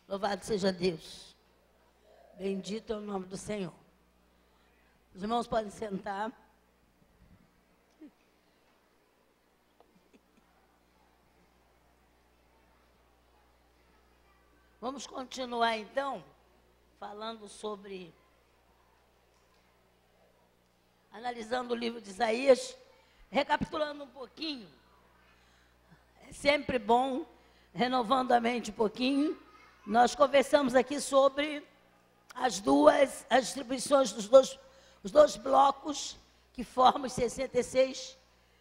Louvado seja Deus. Bendito é o nome do Senhor. Os irmãos podem sentar. Vamos continuar então, falando sobre, analisando o livro de Isaías, recapitulando um pouquinho. É sempre bom, renovando a mente um pouquinho. Nós conversamos aqui sobre as distribuições dos dois blocos que formam os 66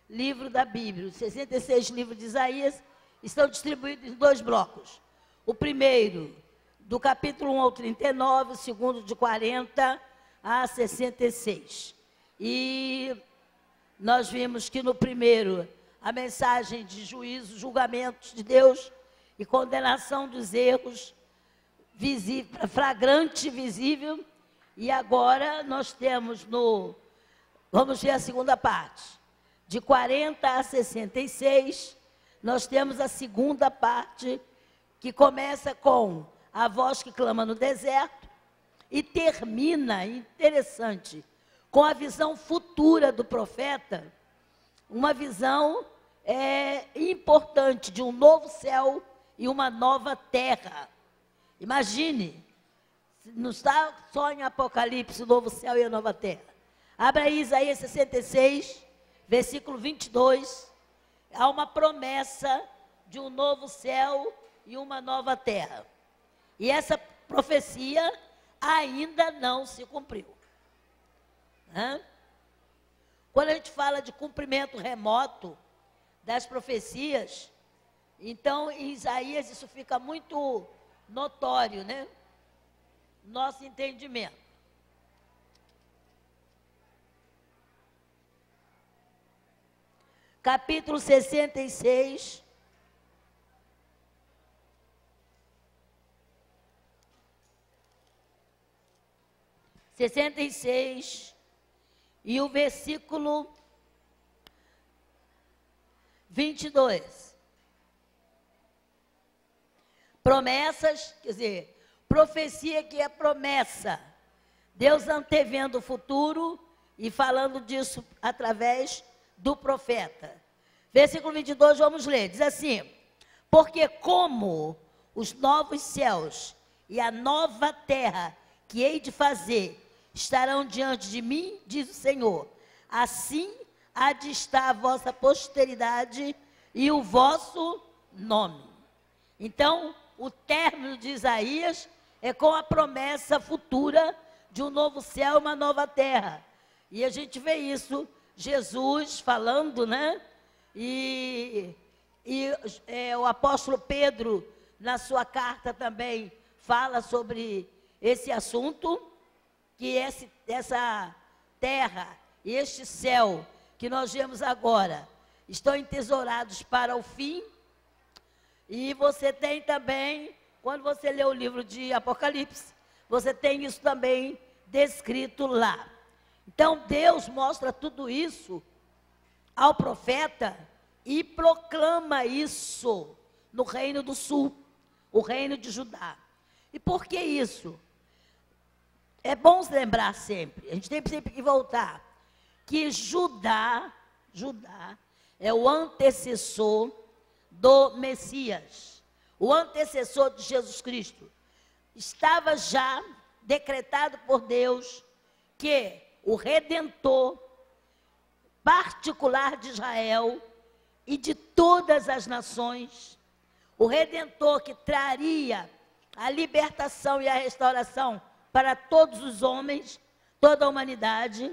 livros da Bíblia. Os 66 livros de Isaías estão distribuídos em dois blocos. O primeiro, do capítulo 1 ao 39, o segundo, de 40 a 66. E nós vimos que no primeiro, a mensagem de juízo, julgamentos de Deus e condenação dos erros, flagrante, visível. E agora nós temos vamos ver a segunda parte. De 40 a 66, nós temos a segunda parte, que começa com a voz que clama no deserto e termina, interessante, com a visão futura do profeta, uma visão importante de um novo céu e uma nova terra. Imagine, não está só em Apocalipse o novo céu e a nova terra. Abra aí Isaías 66, versículo 22, há uma promessa de um novo céu e uma nova terra. E essa profecia ainda não se cumpriu. Quando a gente fala de cumprimento remoto das profecias, então em Isaías isso fica muito notório, né? Nosso entendimento. Capítulo 66. E o versículo 22. Promessas, quer dizer, profecia que é promessa. Deus antevendo o futuro e falando disso através do profeta. Versículo 22, vamos ler, diz assim: porque como os novos céus e a nova terra que hei de fazer estarão diante de mim, diz o Senhor, assim há de estar a vossa posteridade e o vosso nome. Então, o término de Isaías é com a promessa futura de um novo céu e uma nova terra. E a gente vê isso, Jesus falando, né? E o apóstolo Pedro, na sua carta também, fala sobre esse assunto, que essa terra e este céu que nós vemos agora estão entesourados para o fim. E você tem também, quando você lê o livro de Apocalipse, você tem isso também descrito lá. Então Deus mostra tudo isso ao profeta e proclama isso no reino do sul, o reino de Judá. E por que isso? É bom se lembrar sempre, a gente tem sempre que voltar, que Judá é o antecessor do Messias, o antecessor de Jesus Cristo. Estava já decretado por Deus que o Redentor particular de Israel e de todas as nações, o Redentor que traria a libertação e a restauração para todos os homens, toda a humanidade,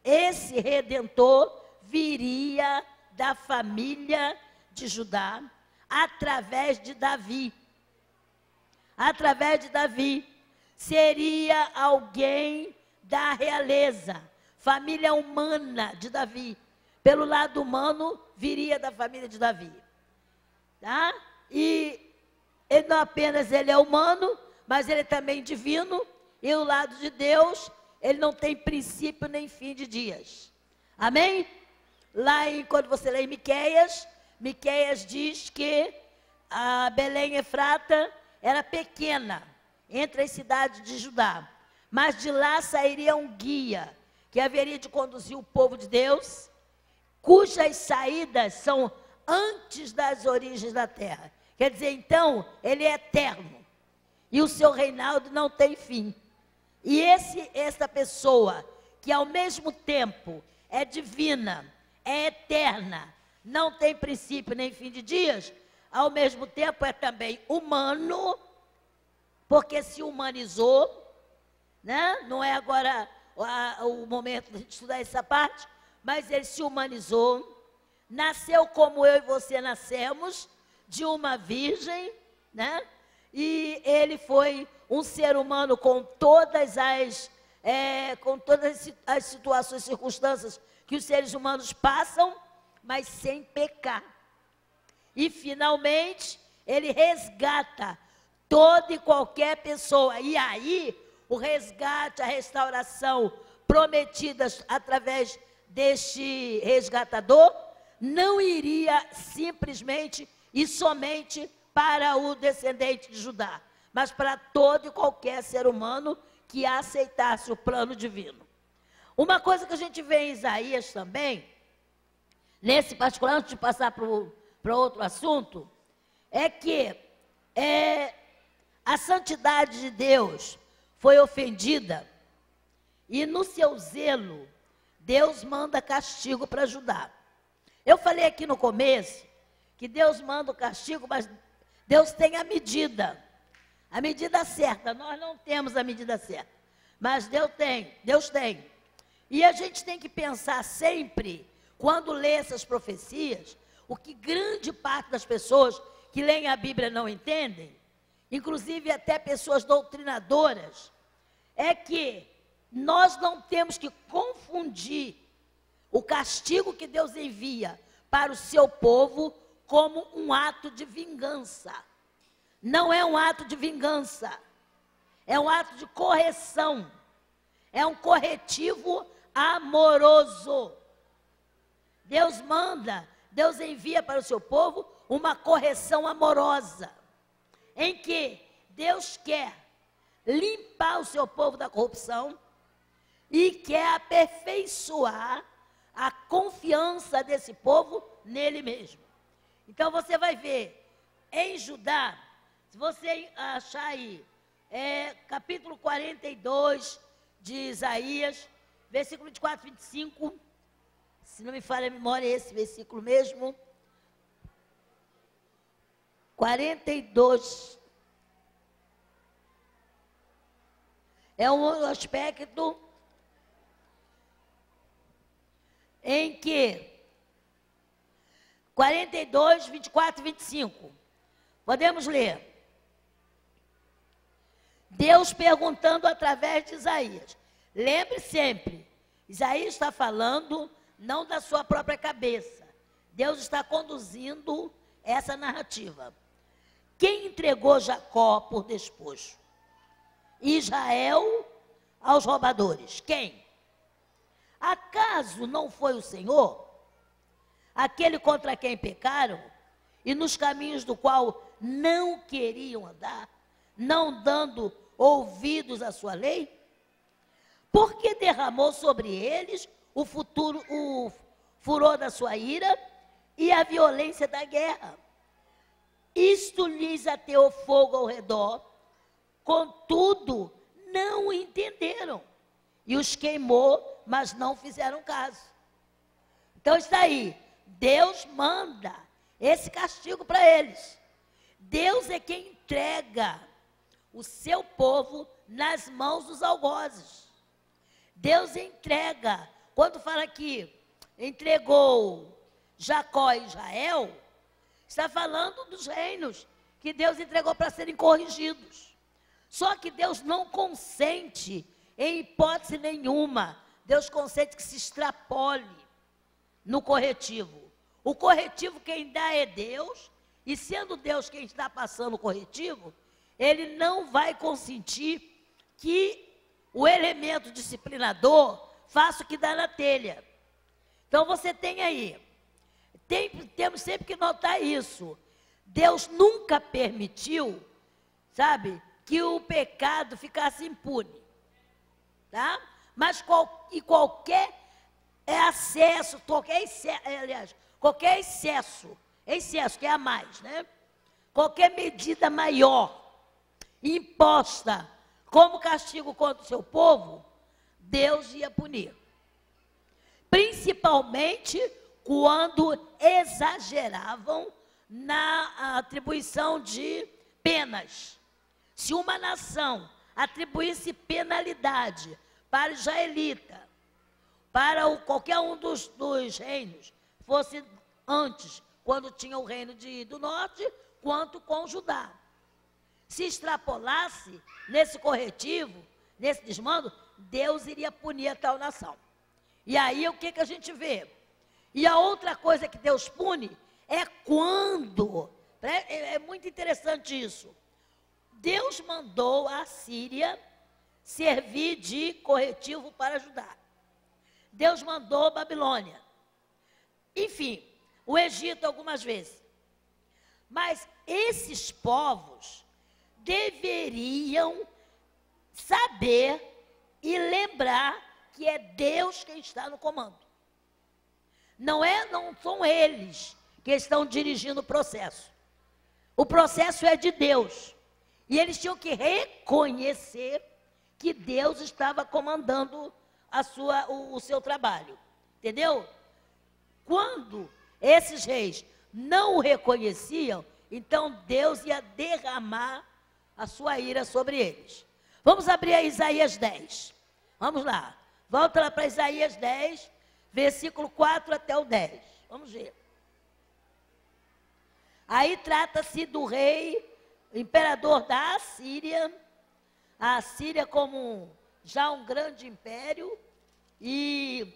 esse Redentor viria da família de Judá, através de Davi. Através de Davi, seria alguém da realeza, família humana de Davi. Pelo lado humano, viria da família de Davi. Tá? E ele não apenas ele é humano, mas ele é também divino. E o lado de Deus, ele não tem princípio nem fim de dias. Amém? Lá, quando você lê em Miqueias diz que a Belém Efrata era pequena entre as cidades de Judá, mas de lá sairia um guia que haveria de conduzir o povo de Deus, cujas saídas são antes das origens da terra. Quer dizer, então, ele é eterno e o seu reinado não tem fim. E essa pessoa que ao mesmo tempo é divina, é eterna, não tem princípio nem fim de dias, ao mesmo tempo é também humano, porque se humanizou, né? Não é agora o momento de estudar essa parte, mas ele se humanizou, nasceu como eu e você nascemos, de uma virgem, né? E ele foi um ser humano com todas as situações, circunstâncias que os seres humanos passam, mas sem pecar. E finalmente ele resgata toda e qualquer pessoa. E aí o resgate, a restauração prometidas através deste resgatador não iria simplesmente e somente para o descendente de Judá, mas para todo e qualquer ser humano que aceitasse o plano divino. Uma coisa que a gente vê em Isaías também, nesse particular, antes de passar para outro assunto, é que a santidade de Deus foi ofendida e no seu zelo, Deus manda castigo para Judá. Eu falei aqui no começo que Deus manda o castigo, mas Deus tem a medida certa. Nós não temos a medida certa, mas Deus tem. E a gente tem que pensar sempre, quando lê essas profecias, o que grande parte das pessoas que leem a Bíblia não entendem, inclusive até pessoas doutrinadoras, é que nós não temos que confundir o castigo que Deus envia para o seu povo como um ato de vingança. Não é um ato de vingança, é um ato de correção, é um corretivo amoroso. Deus envia para o seu povo uma correção amorosa, em que Deus quer limpar o seu povo da corrupção e quer aperfeiçoar a confiança desse povo nele mesmo. Então você vai ver, em Judá, se você achar aí, capítulo 42 de Isaías, versículo 24 e 25, se não me falha a memória, é esse versículo mesmo, 42, é um aspecto em que 42, 24 e 25, podemos ler. Deus perguntando através de Isaías. Lembre sempre, Isaías está falando não da sua própria cabeça. Deus está conduzindo essa narrativa. Quem entregou Jacó por despojo? Israel aos roubadores. Quem? Acaso não foi o Senhor, aquele contra quem pecaram, e nos caminhos do qual não queriam andar, não dando ouvidos à sua lei? Porque derramou sobre eles o furor da sua ira e a violência da guerra. Isto lhes ateou fogo ao redor, contudo, não entenderam. E os queimou, mas não fizeram caso. Então está aí, Deus manda esse castigo para eles. Deus é quem entrega o seu povo nas mãos dos algozes. Deus entrega, quando fala aqui, entregou Jacó e Israel, está falando dos reinos que Deus entregou para serem corrigidos. Só que Deus não consente, em hipótese nenhuma, Deus consente que se extrapole no corretivo. O corretivo quem dá é Deus, e sendo Deus quem está passando o corretivo, Ele não vai consentir que o elemento disciplinador faça o que dá na telha. Então você tem aí, temos sempre que notar isso. Deus nunca permitiu sabe, que o pecado ficasse impune, tá? Mas qualquer acesso, qualquer excesso que é a mais, né? Qualquer medida maior imposta como castigo contra o seu povo, Deus ia punir. Principalmente quando exageravam na atribuição de penas. Se uma nação atribuísse penalidade para o israelita, para qualquer um dos reinos, fosse antes, quando tinha o reino do norte, quanto com Judá. Se extrapolasse nesse corretivo, nesse desmando, Deus iria punir a tal nação. E aí o que a gente vê? E a outra coisa que Deus pune é quando, é muito interessante isso, Deus mandou a Síria servir de corretivo para Judá. Deus mandou a Babilônia. Enfim, o Egito algumas vezes. Mas esses povos deveriam saber e lembrar que é Deus quem está no comando. Não são eles que estão dirigindo o processo. O processo é de Deus. E eles tinham que reconhecer que Deus estava comandando o seu trabalho. Entendeu? Quando esses reis não o reconheciam, então Deus ia derramar a sua ira sobre eles. Vamos abrir a Isaías 10. Vamos lá. Volta lá para Isaías 10, versículo 4 até o 10. Vamos ver. Aí trata-se do rei, imperador da Assíria. A Assíria como já um grande império e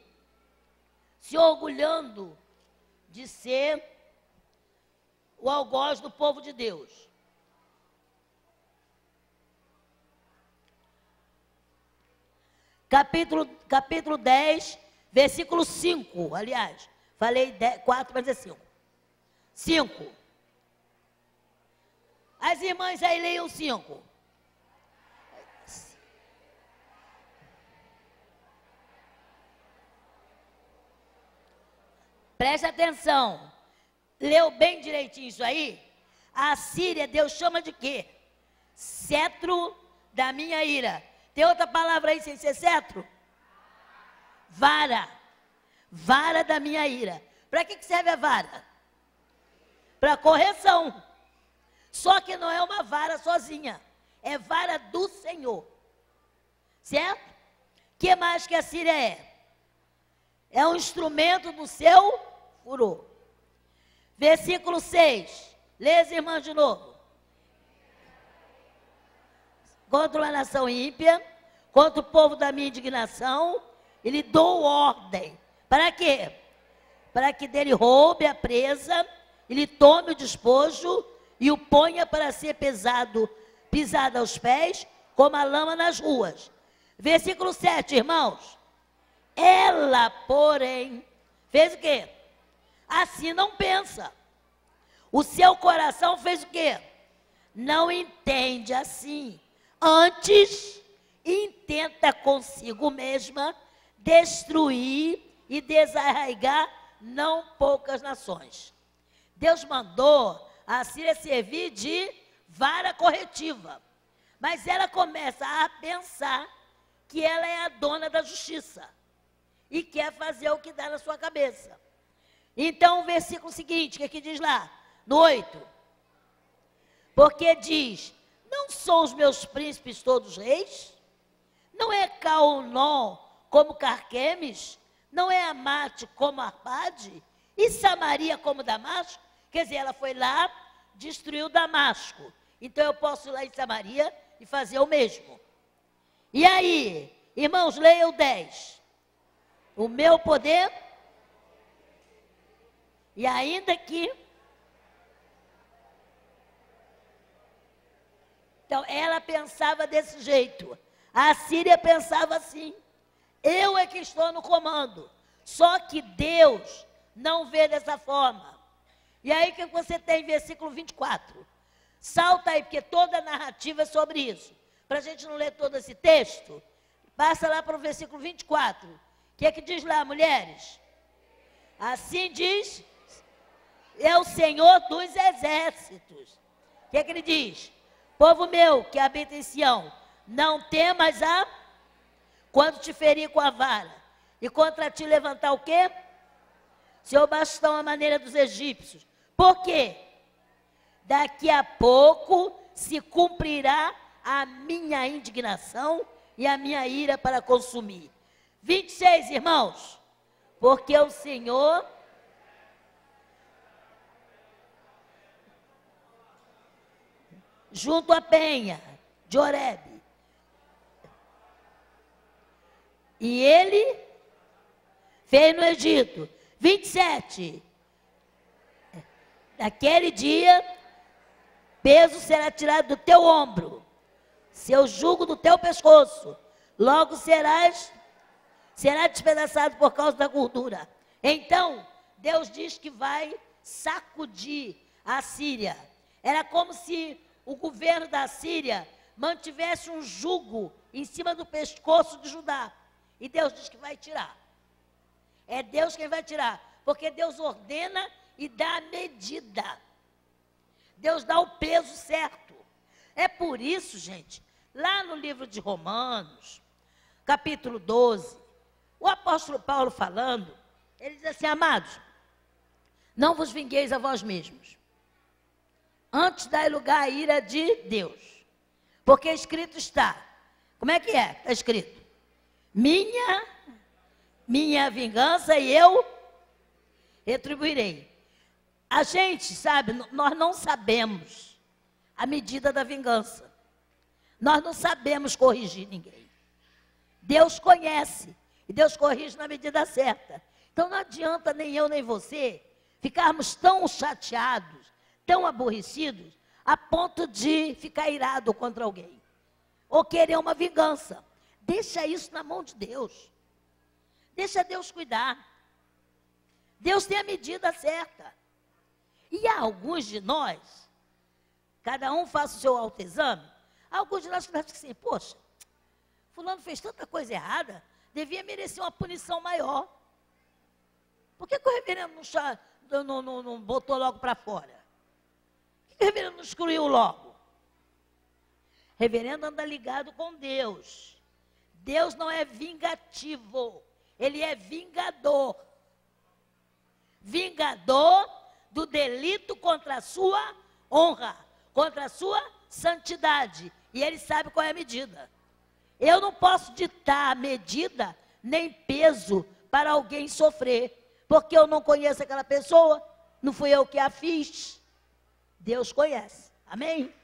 se orgulhando de ser o algoz do povo de Deus. Capítulo 10, versículo 5, aliás, falei 4, mas é 5. 5. As irmãs aí leiam 5. Preste atenção. Leu bem direitinho isso aí? A Síria, Deus chama de quê? Cetro da minha ira. Tem outra palavra aí sem ser cetro? Vara. Vara da minha ira. Para que serve a vara? Para correção. Só que não é uma vara sozinha. É vara do Senhor. Certo? O que mais que a Síria é? É um instrumento do seu furor. Versículo 6. Lê as irmãs de novo. Contra uma nação ímpia, contra o povo da minha indignação, e lhe dou ordem. Para quê? Para que dele roube a presa, e lhe tome o despojo, e o ponha para ser pisado aos pés, como a lama nas ruas. Versículo 7, irmãos. Ela, porém, fez o quê? Assim não pensa. O seu coração fez o quê? Não entende assim. Antes, intenta consigo mesma destruir e desarraigar não poucas nações. Deus mandou a Síria servir de vara corretiva. Mas ela começa a pensar que ela é a dona da justiça. E quer fazer o que dá na sua cabeça. Então, o versículo seguinte, que aqui diz lá, no 8. Porque diz, não são os meus príncipes todos reis? Não é Caonom como Carquemes? Não é Amate como Arpade? E Samaria como Damasco? Quer dizer, ela foi lá, destruiu Damasco. Então, eu posso ir lá em Samaria e fazer o mesmo. E aí, irmãos, leiam o 10. O meu poder, e ainda que... Então, ela pensava desse jeito. A Síria pensava assim. Eu é que estou no comando. Só que Deus não vê dessa forma. E aí que você tem versículo 24. Salta aí, porque toda a narrativa é sobre isso. Para a gente não ler todo esse texto, passa lá para o versículo 24. O que é que diz lá, mulheres? Assim diz, é o Senhor dos exércitos. O que é que ele diz? Povo meu, que habita em Sião, não temas quando te ferir com a vara, e contra ti levantar o quê? Seu bastão à maneira dos egípcios. Por quê? Daqui a pouco se cumprirá a minha indignação e a minha ira para consumir. 26, irmãos. Porque o Senhor junto à penha de Horebe. E ele fez no Egito. 27. Naquele dia, peso será tirado do teu ombro, seu jugo do teu pescoço. Logo será despedaçado por causa da gordura. Então, Deus diz que vai sacudir a Síria. Era como se o governo da Síria mantivesse um jugo em cima do pescoço de Judá. E Deus diz que vai tirar. É Deus quem vai tirar, porque Deus ordena e dá a medida. Deus dá o peso certo. É por isso, gente, lá no livro de Romanos, capítulo 12, o apóstolo Paulo falando, ele diz assim: amados, não vos vingueis a vós mesmos, antes dai lugar à ira de Deus, porque escrito está. Como é que é? Está escrito: minha vingança e eu retribuirei. A gente, sabe, nós não sabemos a medida da vingança. Nós não sabemos corrigir ninguém. Deus conhece e Deus corrige na medida certa. Então não adianta nem eu nem você ficarmos tão chateados, tão aborrecidos, a ponto de ficar irado contra alguém. Ou querer uma vingança. Deixa isso na mão de Deus. Deixa Deus cuidar. Deus tem a medida certa. E há alguns de nós, cada um faça o seu autoexame, alguns de nós que pensam assim: poxa, fulano fez tanta coisa errada, devia merecer uma punição maior. Por que o reverendo não botou logo para fora? Por que o reverendo não excluiu logo? O reverendo anda ligado com Deus. Deus não é vingativo, ele é vingador. Vingador do delito contra a sua honra, contra a sua santidade. E ele sabe qual é a medida. Eu não posso ditar a medida nem peso para alguém sofrer, porque eu não conheço aquela pessoa, não fui eu que a fiz. Deus conhece. Amém?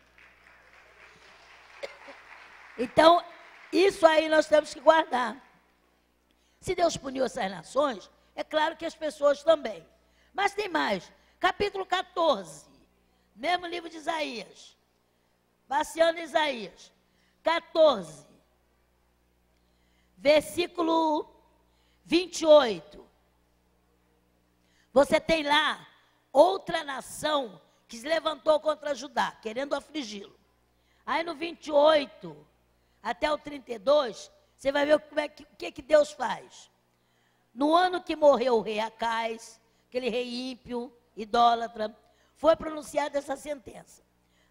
Então, isso aí nós temos que guardar. Se Deus puniu essas nações, é claro que as pessoas também. Mas tem mais. Capítulo 14, mesmo livro de Isaías. Passeando em Isaías. 14, versículo 28. Você tem lá outra nação que se levantou contra Judá, querendo afligi-lo. Aí no 28 até o 32, você vai ver o que Deus faz. No ano que morreu o rei Acais, aquele rei ímpio, idólatra, foi pronunciada essa sentença: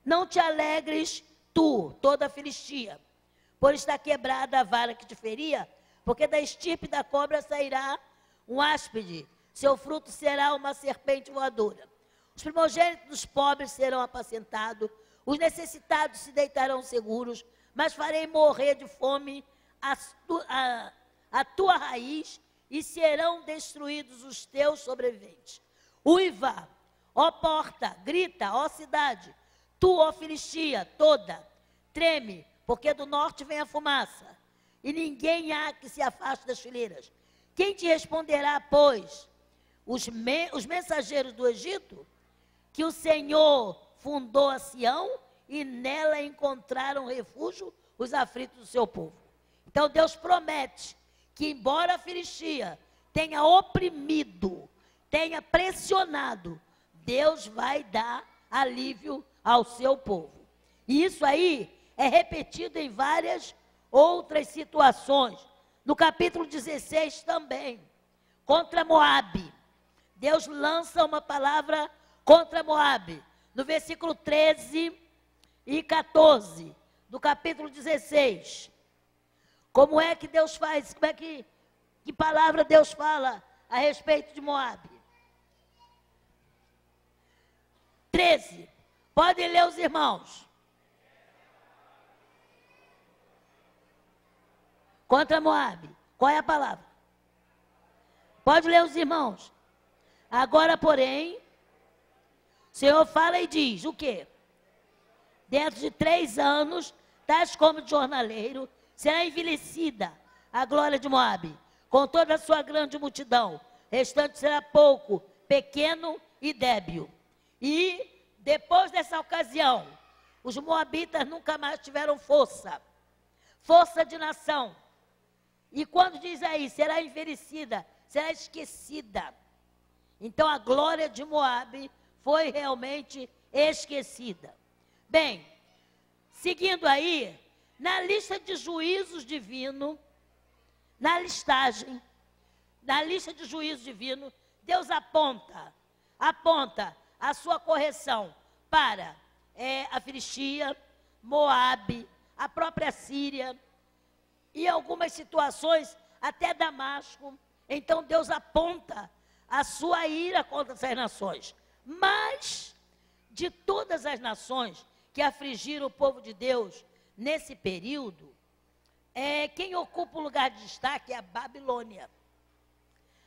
não te alegres tu, toda a Filistia, por estar quebrada a vara que te feria, porque da estirpe da cobra sairá um áspide, seu fruto será uma serpente voadora. Os primogênitos dos pobres serão apacentados, os necessitados se deitarão seguros, mas farei morrer de fome a tua raiz, e serão destruídos os teus sobreviventes. Uiva, ó porta, grita, ó cidade, tu, ó Filistia, toda, treme, porque do norte vem a fumaça, e ninguém há que se afaste das fileiras. Quem te responderá, pois? Os mensageiros do Egito, que o Senhor fundou a Sião, e nela encontraram refúgio os aflitos do seu povo. Então Deus promete que, embora a Filistia tenha oprimido, tenha pressionado, Deus vai dar alívio ao seu povo. E isso aí é repetido em várias outras situações. No capítulo 16 também, contra Moabe. Deus lança uma palavra contra Moabe. No versículo 13 e 14 do capítulo 16. Como é que Deus faz? Que palavra Deus fala a respeito de Moabe? 13. Podem ler os irmãos. Contra Moabe. Qual é a palavra? Pode ler os irmãos. Agora, porém, o Senhor fala e diz o quê? Dentro de 3 anos, tais como de jornaleiro, será envelhecida a glória de Moabe, com toda a sua grande multidão. Restante será pouco, pequeno e débil. E, depois dessa ocasião, os moabitas nunca mais tiveram força de nação. E quando diz aí, será envelhecida, será esquecida. Então, a glória de Moabe foi realmente esquecida. Bem, seguindo aí, na lista de juízos divinos, na lista de juízos divinos, Deus aponta a sua correção para a Filistia, Moabe, a própria Síria e algumas situações até Damasco. Então Deus aponta a sua ira contra essas nações. Mas de todas as nações que afligiram o povo de Deus nesse período, quem ocupa o lugar de destaque é a Babilônia.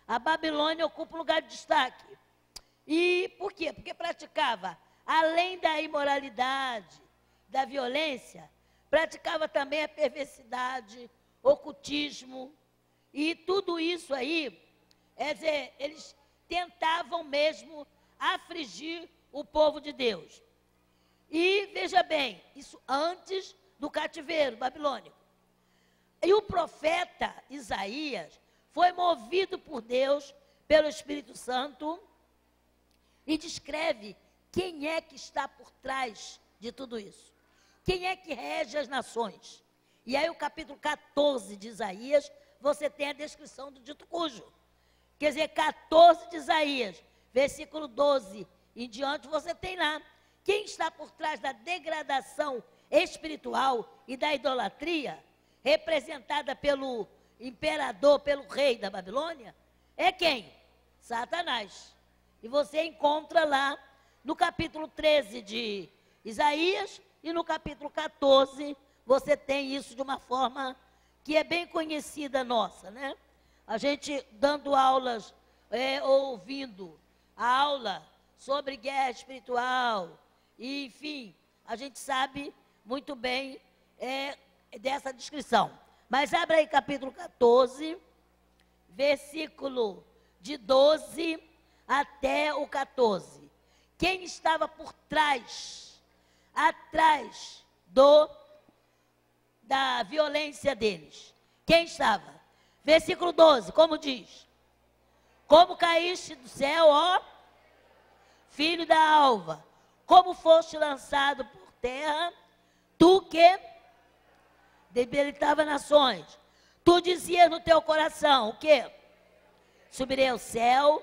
A Babilônia ocupa o lugar de destaque. E por quê? Porque praticava, além da imoralidade, da violência, praticava também a perversidade, ocultismo, e tudo isso aí, eles tentavam mesmo afligir o povo de Deus. E veja bem, isso antes do cativeiro babilônico. E o profeta Isaías foi movido por Deus, pelo Espírito Santo, e descreve quem é que está por trás de tudo isso. Quem é que rege as nações? E aí o capítulo 14 de Isaías, você tem a descrição do dito cujo. Quer dizer, 14 de Isaías, versículo 12 em diante, você tem lá. Quem está por trás da degradação espiritual e da idolatria, representada pelo imperador, pelo rei da Babilônia, é quem? Satanás. E você encontra lá no capítulo 13 de Isaías e no capítulo 14, você tem isso de uma forma que é bem conhecida nossa, né? A gente dando aulas, ouvindo a aula sobre guerra espiritual, e, enfim, a gente sabe muito bem dessa descrição. Mas abre aí capítulo 14, versículo de 12 até o 14. Quem estava por trás, atrás da violência deles? Quem estava? Versículo 12, como diz? Como caíste do céu, ó filho da alva, como foste lançado por terra, tu que debilitava nações. Tu dizias no teu coração, o quê? Subirei ao céu,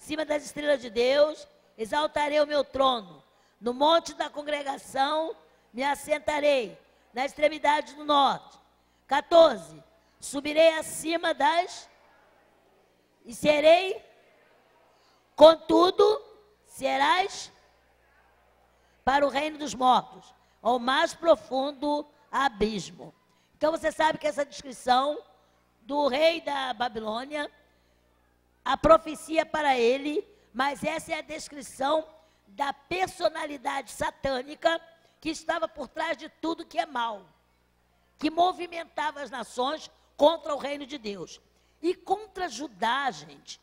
acima das estrelas de Deus, exaltarei o meu trono. No monte da congregação me assentarei, na extremidade do norte. 14. Subirei acima e serei, contudo, serás para o reino dos mortos, ao mais profundo abismo. Então você sabe que essa descrição do rei da Babilônia, a profecia para ele, mas essa é a descrição da personalidade satânica que estava por trás de tudo que é mal, que movimentava as nações contra o reino de Deus. E contra Judá, gente,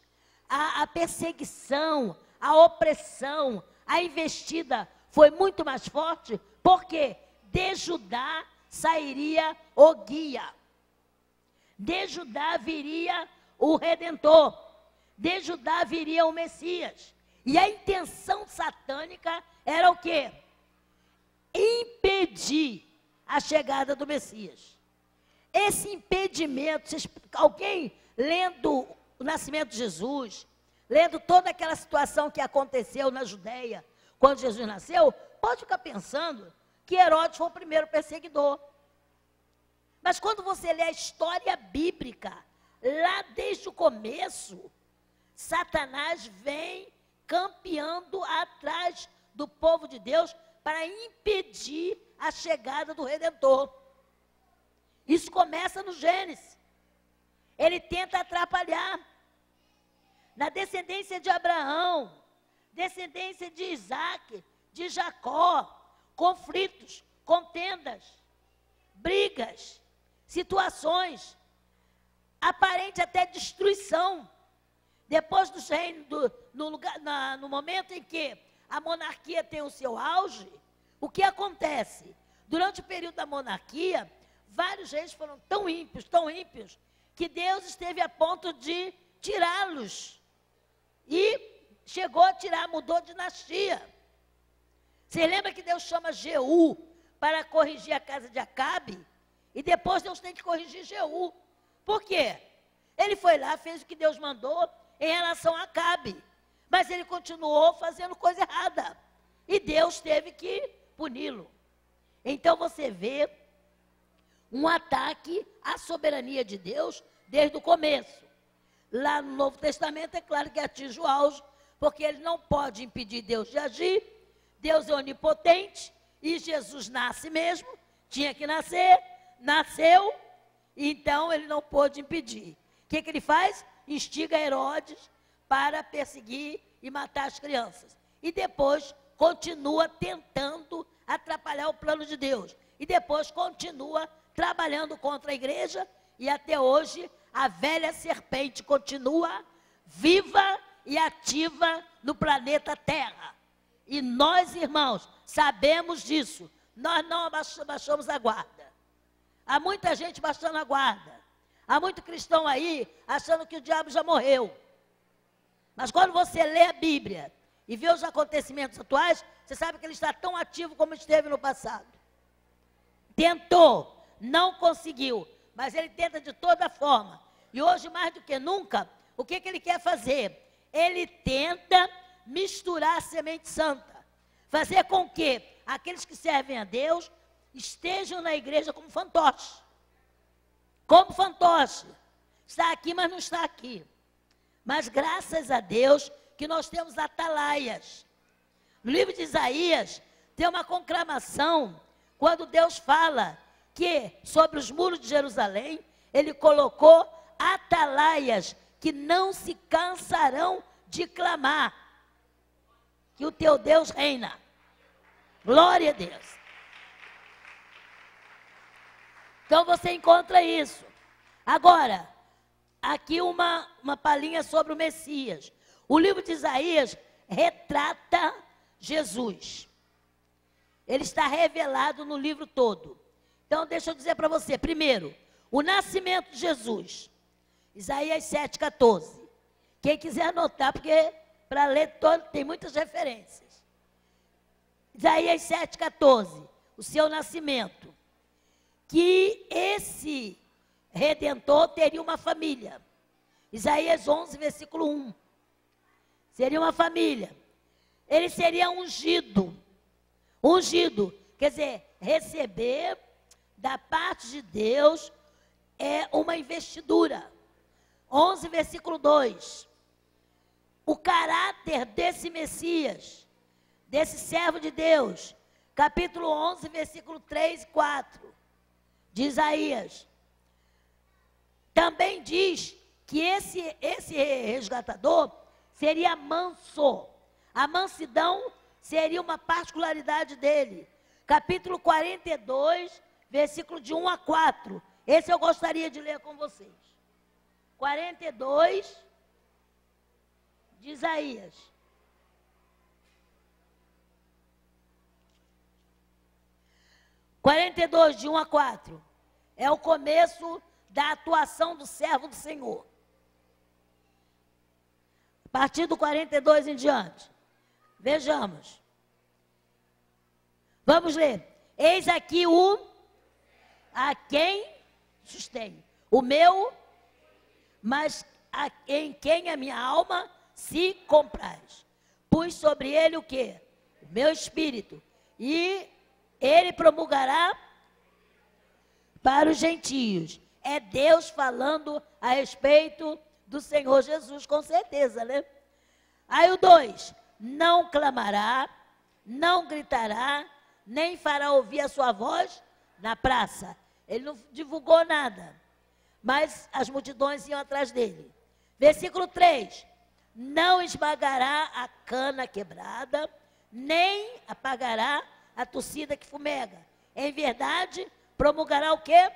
a perseguição, a opressão, a investida foi muito mais forte, porque de Judá sairia o guia, de Judá viria o Redentor, de Judá viria o Messias. E a intenção satânica era o quê? impedir a chegada do Messias. Esse impedimento, alguém lendo o nascimento de Jesus, lendo toda aquela situação que aconteceu na Judéia, quando Jesus nasceu, pode ficar pensando que Herodes foi o primeiro perseguidor. Mas quando você lê a história bíblica, lá desde o começo, Satanás vem campeando atrás do povo de Deus para impedir a chegada do Redentor. Isso começa no Gênesis. Ele tenta atrapalhar. Na descendência de Abraão, descendência de Isaac, de Jacó, conflitos, contendas, brigas, situações, aparente até destruição. Depois do reino, no momento em que a monarquia tem o seu auge, o que acontece? Durante o período da monarquia, vários reis foram tão ímpios, que Deus esteve a ponto de tirá-los. E chegou a tirar, mudou de dinastia. Você lembra que Deus chama Jeú para corrigir a casa de Acabe? E depois Deus tem que corrigir Jeú. Por quê? Ele foi lá, fez o que Deus mandou em relação a Acabe. Mas ele continuou fazendo coisa errada. E Deus teve que puni-lo. Então você vê um ataque à soberania de Deus desde o começo. Lá no Novo Testamento é claro que atinge o auge, porque ele não pode impedir Deus de agir. Deus é onipotente e Jesus nasce mesmo, tinha que nascer, nasceu, então ele não pôde impedir. O que ele faz? Instiga Herodes para perseguir e matar as crianças. E depois continua tentando atrapalhar o plano de Deus. E depois continua trabalhando contra a igreja e até hoje a velha serpente continua viva e ativa no planeta Terra. E nós, irmãos, sabemos disso. Nós não abaixamos a guarda. Há muita gente baixando a guarda. Há muito cristão aí achando que o diabo já morreu. Mas quando você lê a Bíblia e vê os acontecimentos atuais, você sabe que ele está tão ativo como esteve no passado. Tentou, não conseguiu, mas ele tenta de toda forma. E hoje, mais do que nunca, o que ele quer fazer? Ele tenta misturar a semente santa. Fazer com que aqueles que servem a Deus estejam na igreja como fantoche. Como fantoche. Está aqui, mas não está aqui. Mas graças a Deus que nós temos atalaias. No livro de Isaías, tem uma conclamação, quando Deus fala que sobre os muros de Jerusalém, ele colocou atalaias que não se cansarão de clamar que o teu Deus reina. Glória a Deus. Então você encontra isso. Agora, aqui uma palhinha sobre o Messias. O livro de Isaías retrata Jesus. Ele está revelado no livro todo. Então deixa eu dizer para você, primeiro, o nascimento de Jesus. Isaías 7,14. Quem quiser anotar, porque para ler todo, tem muitas referências. Isaías 7,14. O seu nascimento. Que esse Redentor teria uma família. Isaías 11, versículo 1. Seria uma família. Ele seria ungido. Ungido, quer dizer, receber da parte de Deus é uma investidura. 11, versículo 2. O caráter desse Messias, desse servo de Deus, capítulo 11, versículo 3 e 4, de Isaías. Também diz que esse resgatador seria manso. A mansidão seria uma particularidade dele. Capítulo 42, versículo de 1 a 4. Esse eu gostaria de ler com vocês. 42 de Isaías. De 1 a 4. É o começo da atuação do servo do Senhor. A partir do 42 em diante. Vejamos. Vamos ler. Eis aqui o a quem sustém. O meu, mas em quem a minha alma se compraz. Pus sobre ele o quê? O meu espírito. E ele promulgará para os gentios. É Deus falando a respeito do Senhor Jesus, com certeza, né? Aí o 2, não clamará, não gritará, nem fará ouvir a sua voz na praça. Ele não divulgou nada, mas as multidões iam atrás dele. Versículo 3, não esmagará a cana quebrada, nem apagará a torcida que fumega. Em verdade, promulgará o quê?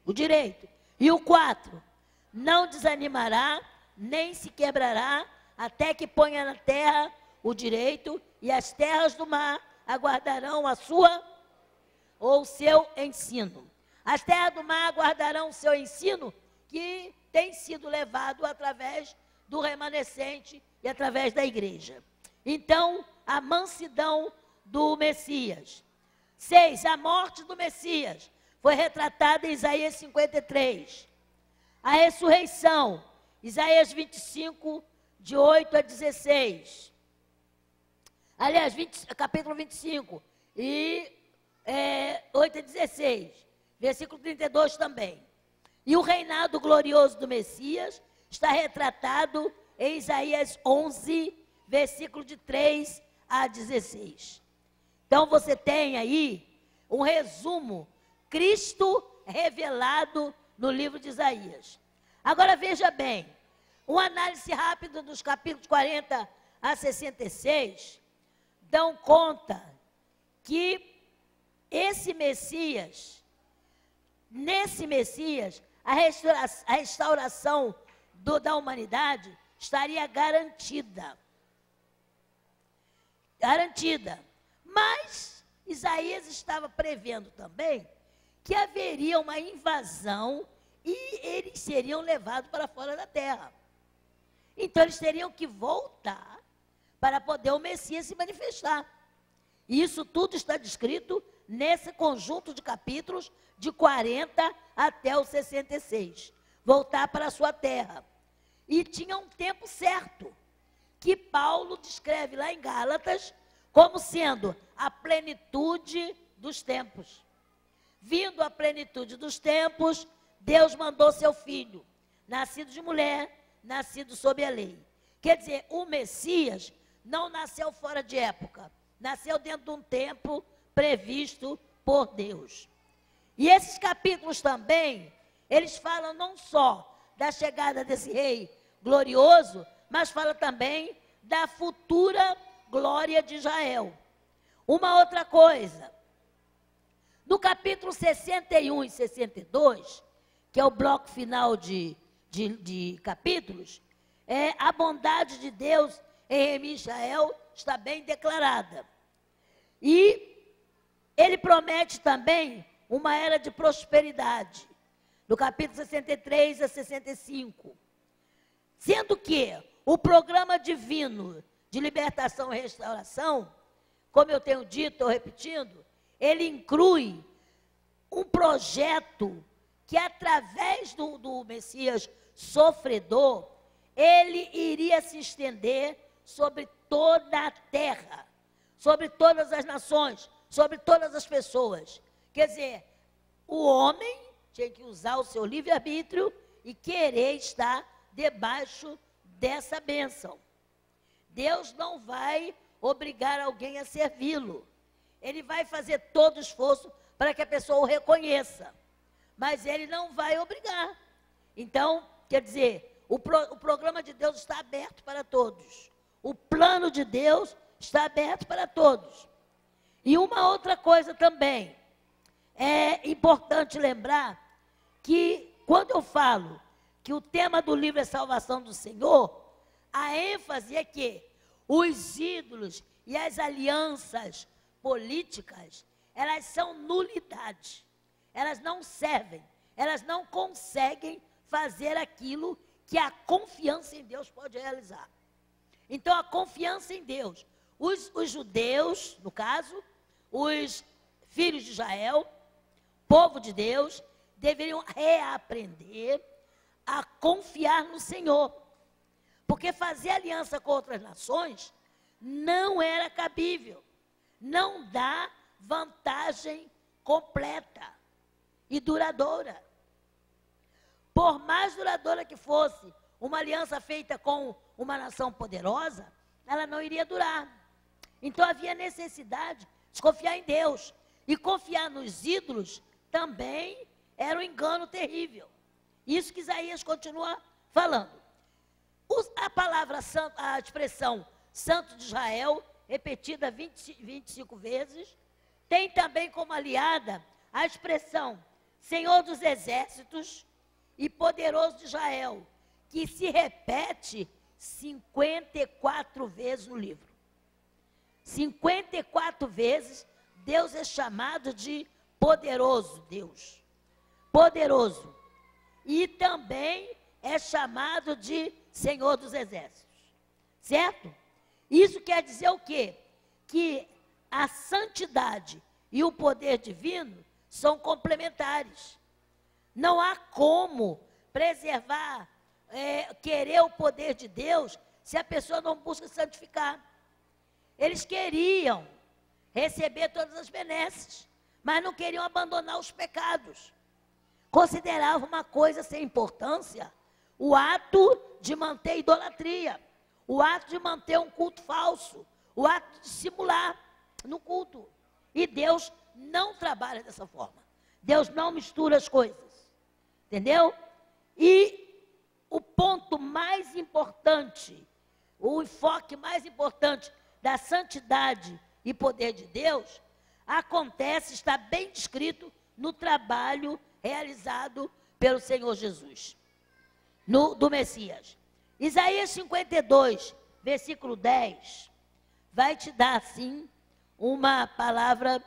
O direito. E o 4, não desanimará, nem se quebrará, até que ponha na terra o direito, e as terras do mar aguardarão a sua ou o seu ensino. As terras do mar aguardarão o seu ensino, que tem sido levado através do remanescente e através da igreja. Então, a mansidão do Messias. 6, a morte do Messias foi retratada em Isaías 53. A ressurreição, Isaías 25, de 8 a 16. Aliás, capítulo 25, e 8 a 16. Versículo 32 também. E o reinado glorioso do Messias está retratado em Isaías 11, versículo de 3 a 16. Então você tem aí um resumo, Cristo revelado no livro de Isaías. Agora veja bem, uma análise rápida dos capítulos 40 a 66 dão conta que nesse Messias, a restauração da humanidade estaria garantida. Mas Isaías estava prevendo também que haveria uma invasão e eles seriam levados para fora da terra. Então eles teriam que voltar para poder o Messias se manifestar. E isso tudo está descrito nesse conjunto de capítulos de 40 até o 66. Voltar para a sua terra. E tinha um tempo certo, que Paulo descreve lá em Gálatas como sendo a plenitude dos tempos. Vindo a plenitude dos tempos, Deus mandou seu filho, nascido de mulher, nascido sob a lei. Quer dizer, o Messias não nasceu fora de época, nasceu dentro de um tempo previsto por Deus. E esses capítulos também, eles falam não só da chegada desse rei glorioso, mas fala também da futura glória de Israel. Uma outra coisa, no capítulo 61 e 62, que é o bloco final de capítulos, a bondade de Deus em Israel está bem declarada. E ele promete também uma era de prosperidade, no capítulo 63 a 65. Sendo que o programa divino de libertação e restauração, como eu tenho dito, estou repetindo, ele inclui um projeto que através do Messias sofredor, ele iria se estender sobre toda a terra, sobre todas as nações, sobre todas as pessoas. Quer dizer, o homem tinha que usar o seu livre-arbítrio e querer estar debaixo dessa bênção. Deus não vai obrigar alguém a servi-lo. Ele vai fazer todo o esforço para que a pessoa o reconheça. Mas ele não vai obrigar. Então, quer dizer, o programa de Deus está aberto para todos. O plano de Deus está aberto para todos. E uma outra coisa também, é importante lembrar que quando eu falo que o tema do livro é salvação do Senhor, a ênfase é que os ídolos e as alianças políticas, elas são nulidade. Elas não servem, elas não conseguem fazer aquilo que a confiança em Deus pode realizar. Então, a confiança em Deus, os judeus, no caso, os filhos de Israel, povo de Deus, deveriam reaprender a confiar no Senhor. Porque fazer aliança com outras nações não era cabível. Não dá vantagem completa e duradoura. Por mais duradoura que fosse uma aliança feita com uma nação poderosa, ela não iria durar. Então havia necessidade de confiar em Deus. E confiar nos ídolos também era um engano terrível. Isso que Isaías continua falando. A palavra, a expressão Santo de Israel, repetida 25 vezes, tem também como aliada a expressão Senhor dos Exércitos e Poderoso de Israel, que se repete 54 vezes no livro. 54 vezes Deus é chamado de poderoso Deus. Poderoso. E também é chamado de Senhor dos Exércitos. Certo? Isso quer dizer o quê? Que a santidade e o poder divino são complementares. Não há como preservar, querer o poder de Deus se a pessoa não busca santificar. Eles queriam receber todas as benesses, mas não queriam abandonar os pecados. Consideravam uma coisa sem importância o ato de manter idolatria, o ato de manter um culto falso, o ato de simular no culto. E Deus não trabalha dessa forma. Deus não mistura as coisas. Entendeu? E o ponto mais importante, o enfoque mais importante da santidade e poder de Deus, acontece, está bem descrito no trabalho realizado pelo Senhor Jesus, do Messias. Isaías 52, versículo 10, vai te dar, assim, uma palavra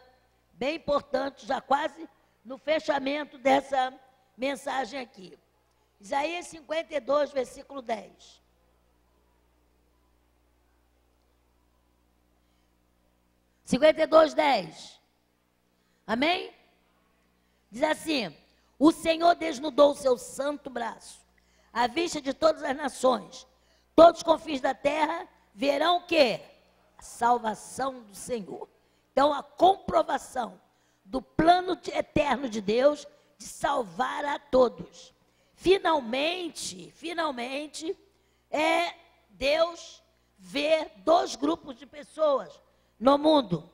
bem importante, já quase no fechamento dessa mensagem aqui. Isaías 52, versículo 10. (52:10). Amém? Diz assim: o Senhor desnudou o seu santo braço à vista de todas as nações. Todos os confins da terra verão o quê? A salvação do Senhor. Então, a comprovação do plano eterno de Deus de salvar a todos. Finalmente, Deus vê dois grupos de pessoas no mundo.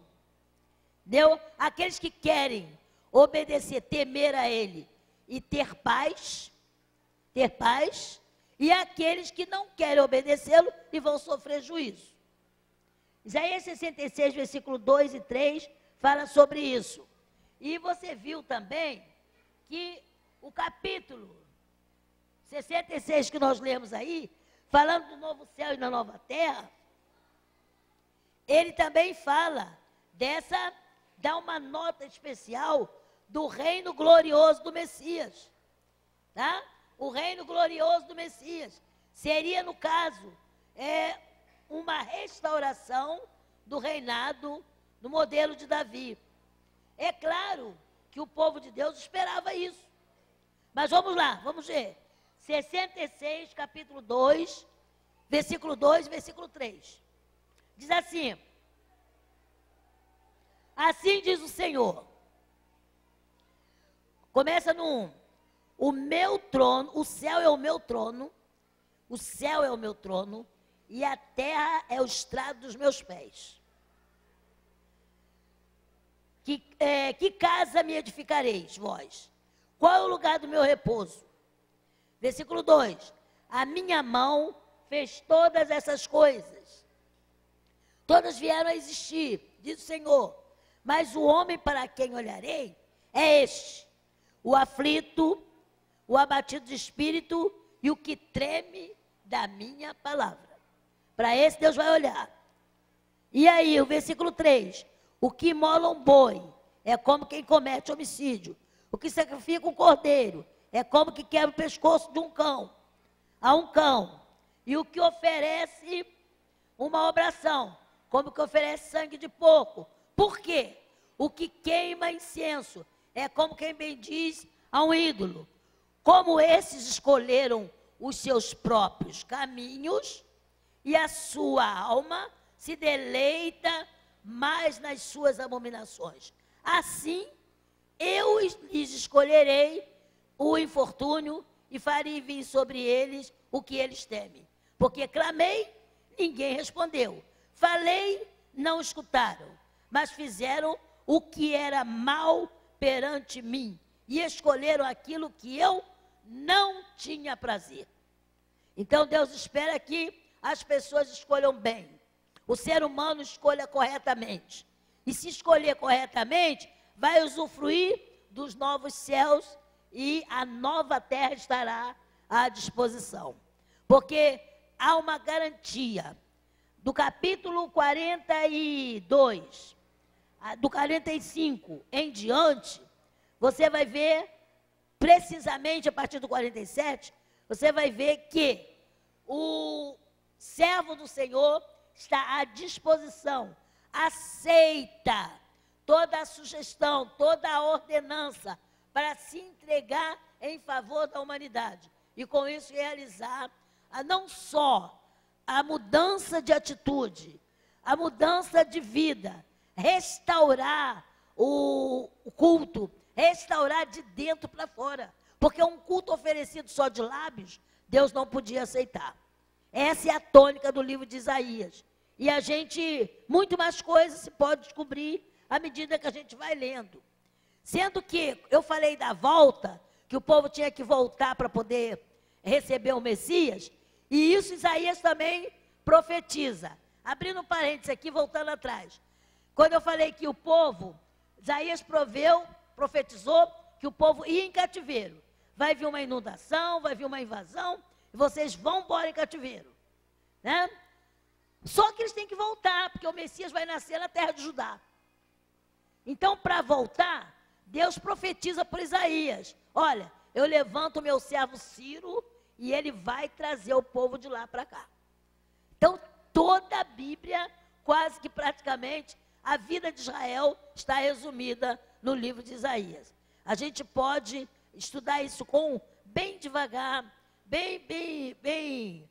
Aqueles que querem obedecer, temer a Ele e ter paz, e aqueles que não querem obedecê-lo e vão sofrer juízo. Isaías 66, versículo 2 e 3, fala sobre isso. E você viu também que o capítulo 66 que nós lemos aí, falando do novo céu e da nova terra, ele também fala dá uma nota especial do reino glorioso do Messias. Tá? O reino glorioso do Messias seria, no caso, uma restauração do reinado no modelo de Davi. É claro que o povo de Deus esperava isso. Mas vamos lá, vamos ver. 66, capítulo 2, versículo 2 e versículo 3. Diz assim: assim diz o Senhor. Começa no 1. O meu trono, o céu é o meu trono, o céu é o meu trono, e a terra é o estrado dos meus pés. Que casa me edificareis, vós? Qual é o lugar do meu repouso? Versículo 2. A minha mão fez todas essas coisas. Todas vieram a existir, diz o Senhor. Mas o homem para quem olharei é este: o aflito, o abatido de espírito e o que treme da minha palavra. Para esse Deus vai olhar. E aí, o versículo 3. O que imola um boi é como quem comete homicídio. O que sacrifica um cordeiro é como que quebra o pescoço de um cão, a um cão. E o que oferece uma obração, como que oferece sangue de porco. Por quê? o que queima incenso. É como quem bendiz a um ídolo. Como esses escolheram os seus próprios caminhos, e a sua alma se deleita mais nas suas abominações. Assim, eu lhes escolherei o infortúnio e farei vir sobre eles o que eles temem. Porque clamei, ninguém respondeu. Falei, não escutaram, mas fizeram o que era mal perante mim e escolheram aquilo que eu não tinha prazer. Então Deus espera que as pessoas escolham bem. O ser humano escolha corretamente. E se escolher corretamente, vai usufruir dos novos céus e a nova terra estará à disposição. Porque há uma garantia. Do capítulo 42, do 45 em diante, você vai ver, precisamente a partir do 47, você vai ver que o servo do Senhor está à disposição, aceita toda a sugestão, toda a ordenança para se entregar em favor da humanidade. E com isso realizar não só a mudança de atitude, a mudança de vida, restaurar o culto, restaurar de dentro para fora. Porque um culto oferecido só de lábios, Deus não podia aceitar. Essa é a tônica do livro de Isaías. E a gente, muito mais coisas se pode descobrir à medida que a gente vai lendo. Sendo que eu falei da volta, que o povo tinha que voltar para poder receber o Messias, e isso Isaías também profetiza. Abrindo um parênteses aqui, voltando atrás. Quando eu falei que o povo, Isaías profetizou que o povo ia em cativeiro. Vai vir uma inundação, vai vir uma invasão, e vocês vão embora em cativeiro. Né? Só que eles têm que voltar, porque o Messias vai nascer na terra de Judá. Então, para voltar, Deus profetiza por Isaías. Olha, eu levanto o meu servo Ciro e ele vai trazer o povo de lá para cá. Então, toda a Bíblia, quase que praticamente, a vida de Israel está resumida no livro de Isaías. A gente pode estudar isso bem devagar, bem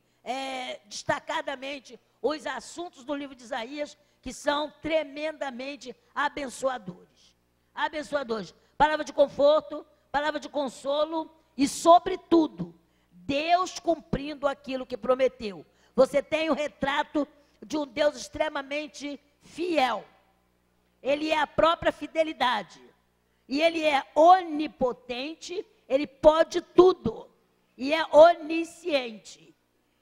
destacadamente, os assuntos do livro de Isaías, que são tremendamente abençoadores. Abençoadores. Palavra de conforto, palavra de consolo e, sobretudo, Deus cumprindo aquilo que prometeu. Você tem o retrato de um Deus extremamente fiel. Ele é a própria fidelidade. E ele é onipotente, ele pode tudo. E é onisciente.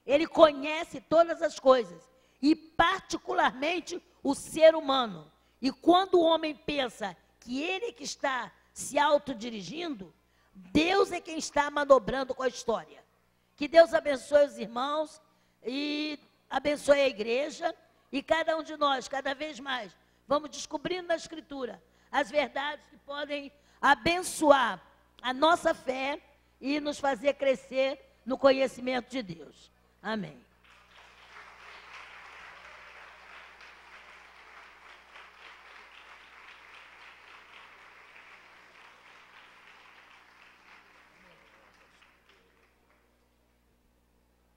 Ele conhece todas as coisas. E particularmente o ser humano. E quando o homem pensa que ele é que está se autodirigindo, Deus é quem está manobrando com a história. Que Deus abençoe os irmãos e abençoe a igreja. E cada um de nós, cada vez mais, vamos descobrindo na Escritura as verdades que podem abençoar a nossa fé e nos fazer crescer no conhecimento de Deus. Amém.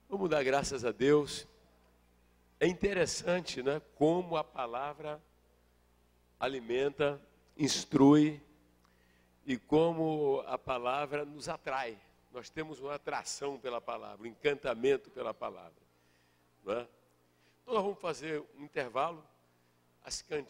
Vamos dar graças a Deus. É interessante, né, como a palavra alimenta, instrui e como a palavra nos atrai. Nós temos uma atração pela palavra, um encantamento pela palavra. Não é? Então nós vamos fazer um intervalo, as cantigas.